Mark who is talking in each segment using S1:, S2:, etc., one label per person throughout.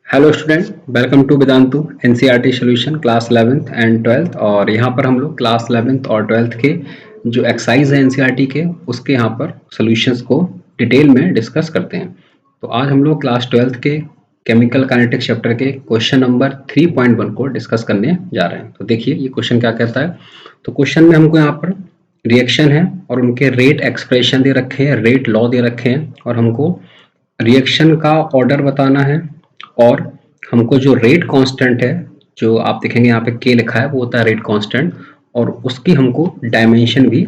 S1: Hello student, welcome to Vedantu NCERT solution class 11th and 12th। और यहाँ पर हम लोग क्लास 11th और 12th के जो एक्सरसाइज है एनसीईआरटी के उसके यहाँ पर सॉल्यूशंस को डिटेल में डिस्कस करते हैं। तो आज हम लोग क्लास 12th के केमिकल काइनेटिक्स चैप्टर के क्वेश्चन नंबर 3.1 को डिस्कस करने जा रहे हैं। तो देखिए ये क्वेश्चन क्या कहता है। तो क्वेश्चन में हमको यहाँ पर रिएक्शन है और उनके रेट एक्सप्रेशन दे रखे हैं, रेट लॉ दे रखे हैं और हमको रिएक्शन का ऑर्डर बताना है और हमको जो रेट कांस्टेंट है, जो आप देखेंगे यहाँ पे के लिखा है, वो होता है रेट कांस्टेंट और उसकी हमको डायमेंशन भी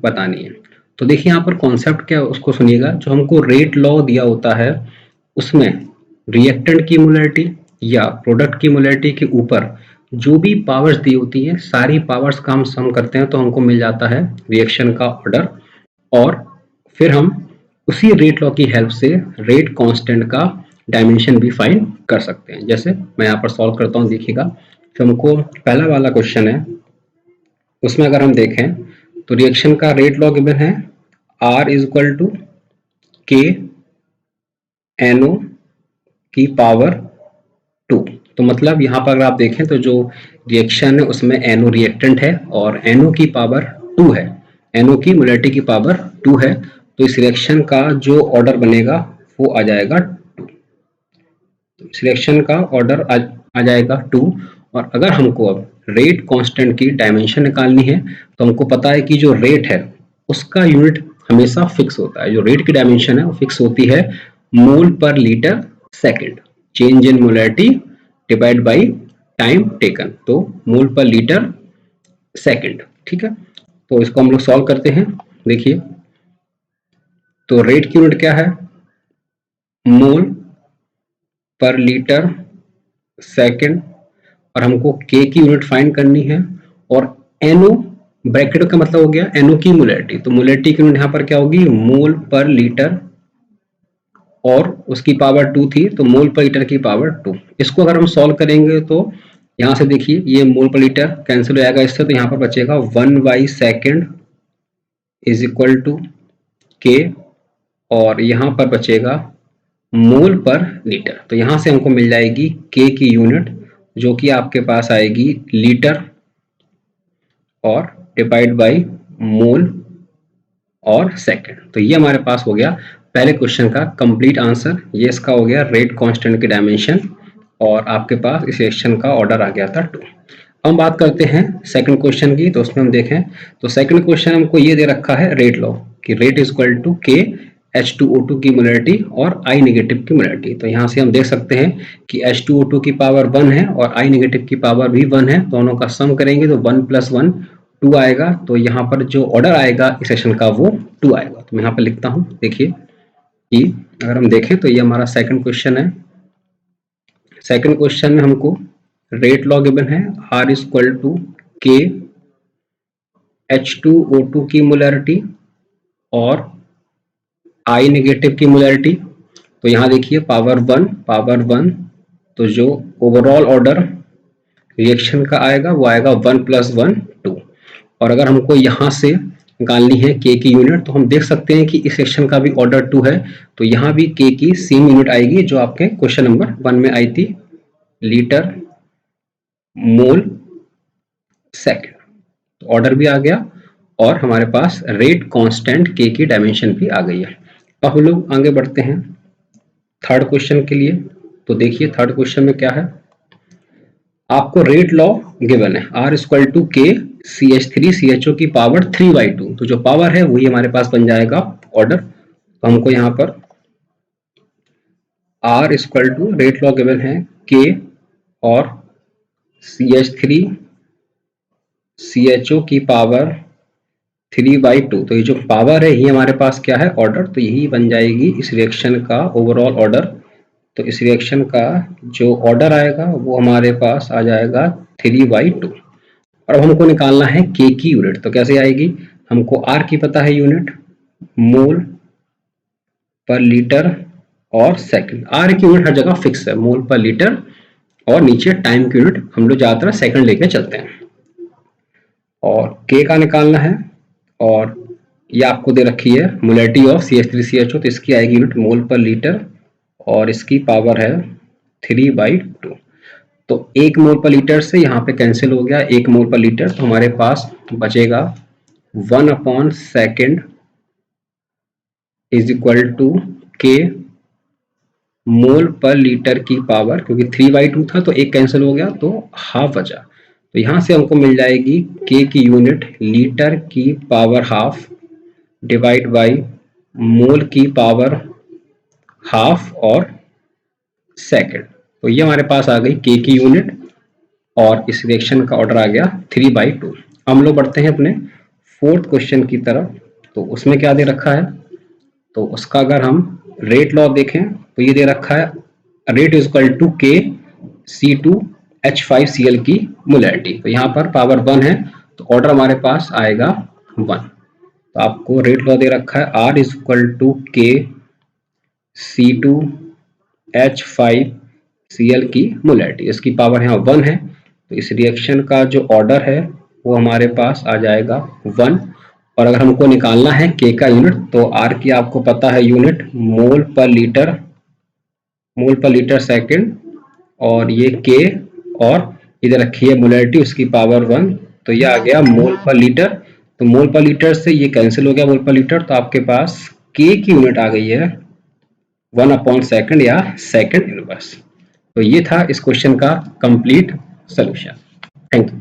S1: बतानी है। तो देखिए यहाँ पर कॉन्सेप्ट क्या है उसको सुनिएगा। जो हमको रेट लॉ दिया होता है उसमें रिएक्टेंट की मोलैरिटी या प्रोडक्ट की मोलैरिटी के ऊपर जो भी पावर्स दी होती है सारी पावर्स का हम सम करते हैं तो हमको मिल जाता है रिएक्शन का ऑर्डर। और फिर हम उसी रेट लॉ की हेल्प से रेट कांस्टेंट का डायमेंशन भी फाइंड कर सकते हैं। जैसे मैं यहाँ पर सॉल्व करता हूँ, देखिएगा। तो हमको पहला वाला क्वेश्चन है, उसमें अगर हम देखें तो रिएक्शन का रेट लॉ गिवन है R इज इक्वल टू के NO की पावर 2। तो मतलब यहाँ पर अगर आप देखें तो जो रिएक्शन है उसमें NO रिएक्टेंट है और NO की पावर 2 है, NO की मोलैरिटी की पावर 2 है। तो इस रिएक्शन का जो ऑर्डर बनेगा वो आ जाएगा 2। इस रिएक्शन का ऑर्डर आ जाएगा 2। और अगर हमको अब रेट कांस्टेंट की डायमेंशन निकालनी है तो हमको पता है कि जो रेट है उसका यूनिट हमेशा फिक्स होता है। जो रेट की डायमेंशन है वो फिक्स होती है मोल पर litre second, change in molarity divide by time taken. तो मोल पर लीटर सेकेंड, ठीक है। तो इसको हम लोग सॉल्व करते हैं। देखिए तो रेट की यूनिट क्या है, मोल पर लीटर सेकेंड, और हमको के की यूनिट फाइंड करनी है। और एनओ ब्रैकेट का मतलब हो गया एनओ की मोलैरिटी। तो मोलैरिटी की यूनिट यहाँ पर क्या होगी, मोल पर लीटर, और उसकी पावर 2 थी तो मोल पर लीटर की पावर 2। इसको अगर हम सॉल्व करेंगे तो यहाँ से देखिए ये मोल पर लीटर कैंसिल हो जाएगा इससे, तो यहाँ पर बचेगा 1/सेकेंड इज इक्वल टू के, और यहाँ पर बचेगा मोल पर लीटर। तो यहाँ से हमको मिल जाएगी के की यूनिट जो कि आपके पास आएगी लीटर और डिवाइड बाई मोल और सेकेंड। तो ये हमारे पास हो गया पहले क्वेश्चन का कंप्लीट आंसर। ये इसका हो गया रेट कांस्टेंट की डायमेंशन और आपके पास इस रिएक्शन का ऑर्डर आ गया था 2। हम बात करते हैं सेकंड क्वेश्चन की। तो उसमें हम देखें तो सेकंड क्वेश्चन हमको ये दे रखा है रेट लॉ कि रेट इज इक्वल टू के H2O2 की मोलैरिटी और I नेगेटिव की मोलैरिटी। तो यहाँ से हम देख सकते हैं कि H2O2 की पावर 1 है और I नेगेटिव की पावर भी 1 है। दोनों का सम करेंगे तो 1 + 1 2 आएगा। तो यहाँ पर जो ऑर्डर आएगा इस सेक्शन का वो 2 आएगा। तो मैं यहाँ पर लिखता हूँ, देखिए कि अगर हम देखें तो ये हमारा सेकंड क्वेश्चन है। सेकंड क्वेश्चन में हमको रेट लॉ गिवन है R इज इक्वल टू के H2O2 की मोलैरिटी और I नेगेटिव की मोलैरिटी। तो यहाँ देखिए पावर 1, तो जो ओवरऑल ऑर्डर रिएक्शन का आएगा वो आएगा 1 + 1 2। और अगर हमको यहाँ से निकालनी है के की यूनिट तो हम देख सकते हैं कि इस सेक्शन का भी ऑर्डर 2 है, तो यहाँ भी के की सेम यूनिट आएगी जो आपके क्वेश्चन नंबर 1 में आई थी, लीटर मोल सेकेंड। तो ऑर्डर भी आ गया और हमारे पास रेट कांस्टेंट के की डायमेंशन भी आ गई है। अब हम लोग आगे बढ़ते हैं थर्ड क्वेश्चन के लिए। तो देखिए थर्ड क्वेश्चन में क्या है, आपको रेट लॉ गिवन है R इक्वल टू के CH3CHO की पावर 3/2। तो जो पावर है वही हमारे पास बन जाएगा ऑर्डर। तो हमको यहाँ पर R equal to rate law given है K और CH3CHO की पावर 3/2। तो ये जो पावर है ये हमारे पास क्या है, ऑर्डर। तो यही बन जाएगी इस रिएक्शन का ओवरऑल ऑर्डर। तो इस रिएक्शन का जो ऑर्डर आएगा वो हमारे पास आ जाएगा 3/2। और अब हमको निकालना है के की यूनिट। तो कैसे आएगी, हमको आर की पता है यूनिट, मोल पर लीटर और सेकंड। आर की यूनिट हर जगह फिक्स है, मोल पर लीटर, और नीचे टाइम की यूनिट हम लोग ज्यादातर सेकंड लेके चलते हैं। और के का निकालना है और ये आपको दे रखी है मोलैरिटी ऑफ CH3CHO। तो इसकी आएगी यूनिट मोल पर लीटर और इसकी पावर है 3/2। तो 1 मोल पर लीटर से यहाँ पे कैंसिल हो गया 1 मोल पर लीटर, तो हमारे पास बचेगा 1/सेकेंड इज इक्वल टू के मोल पर लीटर की पावर, क्योंकि 3/2 था तो एक कैंसिल हो गया तो हाफ बचा। तो यहाँ से हमको मिल जाएगी के की यूनिट लीटर की पावर हाफ डिवाइड बाई मोल की पावर हाफ और सेकेंड। तो ये हमारे पास आ गई के की यूनिट और इस रिएक्शन का ऑर्डर आ गया 3/2। हम लोग बढ़ते हैं अपने फोर्थ क्वेश्चन की तरफ। तो उसमें क्या दे रखा है, तो उसका अगर हम रेट लॉ देखें तो ये दे रखा है रेट इज इक्वल टू के C2H5Cl की मोलैरिटी। तो यहाँ पर पावर 1 है तो ऑर्डर हमारे पास आएगा 1। तो आपको रेट लॉ दे रखा है R इज इक्वल टू के C2H5Cl की मोलैरिटी, इसकी पावर यहाँ 1 है तो इस रिएक्शन का जो ऑर्डर है वो हमारे पास आ जाएगा 1। और अगर हमको निकालना है के का यूनिट तो आर की आपको पता है यूनिट मोल पर लीटर सेकेंड, और ये के और इधर रखी है मोलैरिटी उसकी पावर 1, तो ये आ गया मोल पर लीटर। तो मोल पर लीटर से ये कैंसिल हो गया मोल पर लीटर, तो आपके पास के की यूनिट आ गई है 1/सेकेंड या सेकेंड इनवर्स। तो ये था इस क्वेश्चन का कंप्लीट सोल्यूशन। Thank you.